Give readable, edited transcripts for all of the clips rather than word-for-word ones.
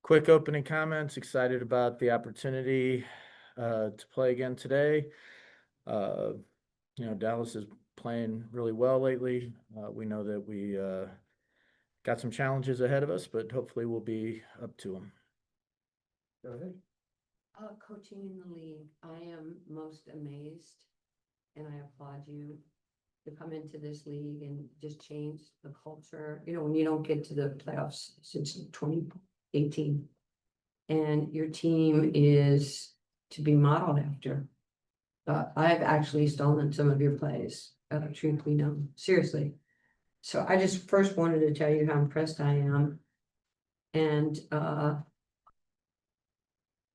quick opening comments. Excited about the opportunity to play again today. Dallas is playing really well lately. We know that we got some challenges ahead of us, but hopefully we'll be up to them. Go ahead. Coaching in the league, I am most amazed, and I applaud you to come into this league and just change the culture. You know, when you don't get to the playoffs since 2018, and your team is to be modeled after. I've actually stolen some of your plays, truth be known, seriously. So I just first wanted to tell you how impressed I am. And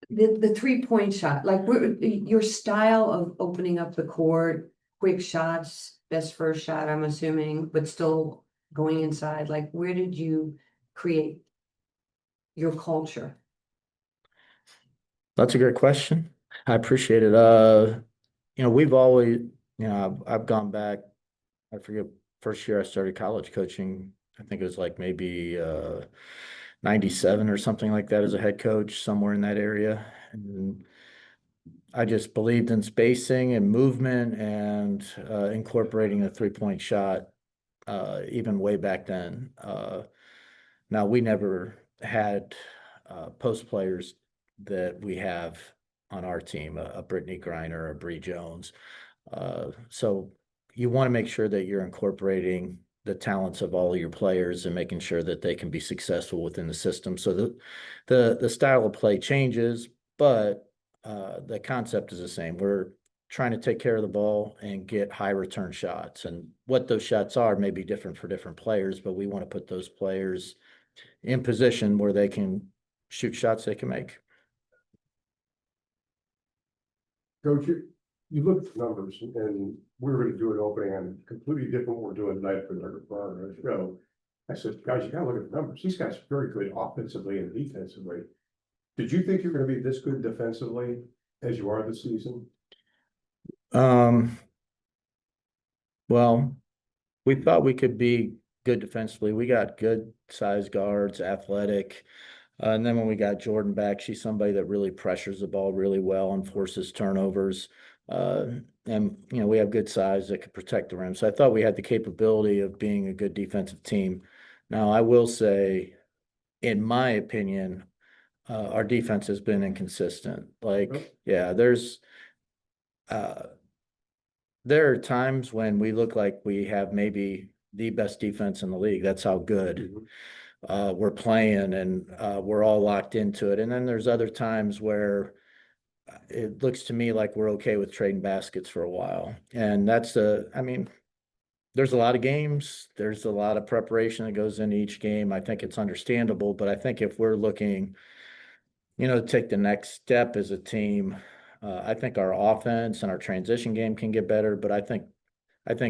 the 3-point shot, like your style of opening up the court, quick shots, best first shot, I'm assuming, but still going inside. Like, where did you create your culture? That's a great question. I appreciate it. We've always, I've gone back, I forget, first year I started college coaching, I think it was like maybe 97 or something like that as a head coach, somewhere in that area. And I just believed in spacing and movement and incorporating a 3-point shot, even way back then. Now, we never had post players that we have on our team, a Brittany Griner, a Bree Jones. So you want to make sure that you're incorporating the talents of all of your players and making sure that they can be successful within the system. So the style of play changes, but the concept is the same. We're trying to take care of the ball and get high return shots. And what those shots are may be different for different players, but we want to put those players in position where they can shoot shots they can make. Coach, you look at the numbers, and we were going to do an opening on completely different what we're doing tonight for our show. I said, guys, you got to look at the numbers. These guys are very good offensively and defensively. Did you think you're going to be this good defensively as you are this season? Well, we thought we could be good defensively. We got good size guards, athletic. And then when we got Jordan back, she's somebody that really pressures the ball really well and forces turnovers. And we have good size that could protect the rim. So I thought we had the capability of being a good defensive team. Now, I will say, in my opinion, our defense has been inconsistent. There are times when we look like we have maybe the best defense in the league. That's how good we're playing, and we're all locked into it. And then there's other times where it looks to me like we're okay with trading baskets for a while. And there's a lot of games. There's a lot of preparation that goes into each game. I think it's understandable, but I think if we're looking, to take the next step as a team, I think our offense and our transition game can get better, but I think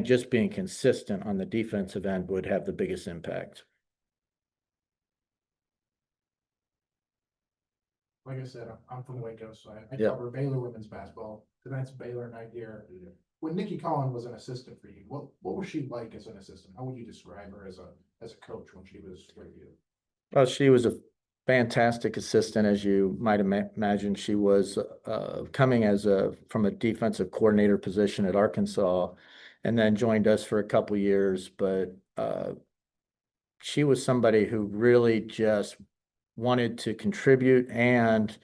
just being consistent on the defensive end would have the biggest impact. Like I said, I'm from Waco, so I Yeah. cover Baylor women's basketball. Tonight's Baylor night here. When Nikki Collin was an assistant for you, what was she like as an assistant? How would you describe her as a coach when she was with you? Well, she was a fantastic assistant, as you might imagine. She was coming from a defensive coordinator position at Arkansas, and then joined us for a couple years. But she was somebody who really just wanted to contribute and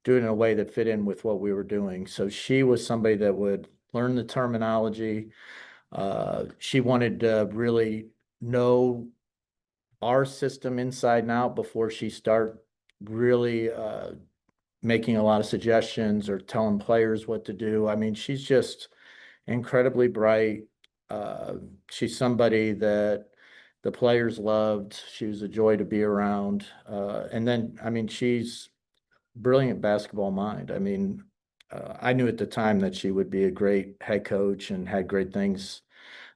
do it in a way that fit in with what we were doing. So she was somebody that would learn the terminology. She wanted to really know our system inside and out before she start really making a lot of suggestions or telling players what to do. I mean, she's just incredibly bright. She's somebody that the players loved. She was a joy to be around. And then, she's brilliant basketball mind. I knew at the time that she would be a great head coach and had great things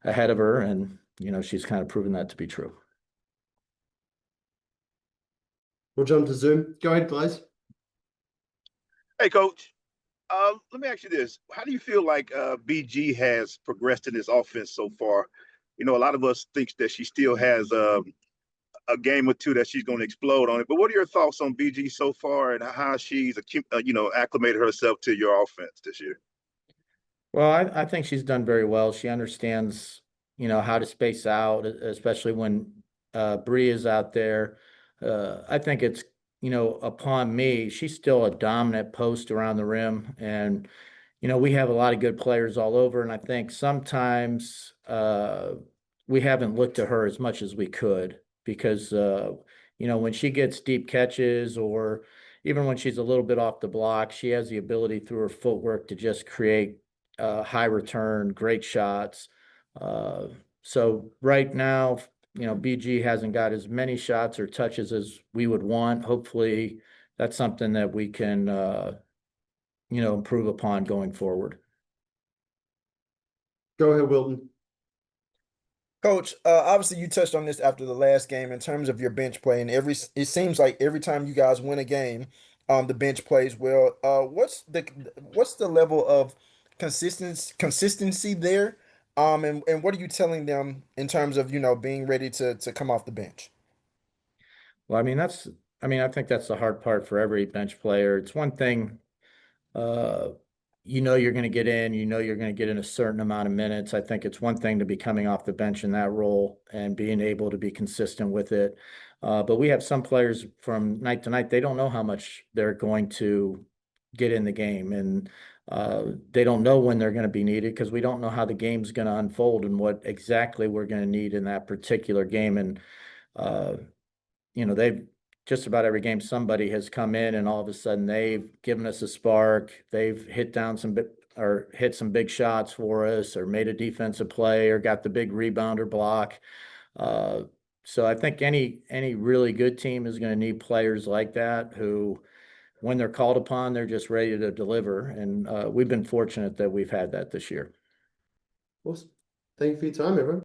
ahead of her. And, she's kind of proven that to be true. We'll jump to Zoom. Go ahead, guys. Hey, Coach. Let me ask you this. How do you feel like BG has progressed in this offense so far? A lot of us think that she still has a a game or two that she's going to explode on it. But what are your thoughts on BG so far and how she's acclimated herself to your offense this year? Well, I think she's done very well. She understands, how to space out, especially when Bree is out there. I think it's, upon me, she's still a dominant post around the rim. And, we have a lot of good players all over. And I think sometimes we haven't looked to her as much as we could because, when she gets deep catches or even when she's a little bit off the block, she has the ability through her footwork to just create high return, great shots. Uh, so right now, BG hasn't got as many shots or touches as we would want. Hopefully, that's something that we can, improve upon going forward. Go ahead, Wilton. Coach, obviously you touched on this after the last game in terms of your bench play, and it seems like every time you guys win a game, the bench plays well. What's the level of consistency there? And what are you telling them in terms of being ready to come off the bench? Well, I think that's the hard part for every bench player. It's one thing, uh, you're going to get in, you're going to get in a certain amount of minutes. I think it's one thing to be coming off the bench in that role and being able to be consistent with it. But we have some players from night to night, they don't know how much they're going to get in the game. And they don't know when they're going to be needed because we don't know how the game's going to unfold and what exactly we're going to need in that particular game. And, uh, they've just about every game somebody has come in and all of a sudden they've given us a spark. They've hit down or hit some big shots for us or made a defensive play or got the big rebound or block. Uh, so I think any really good team is going to need players like that who, when they're called upon, they're just ready to deliver. And we've been fortunate that we've had that this year. Awesome. Thank you for your time, everyone.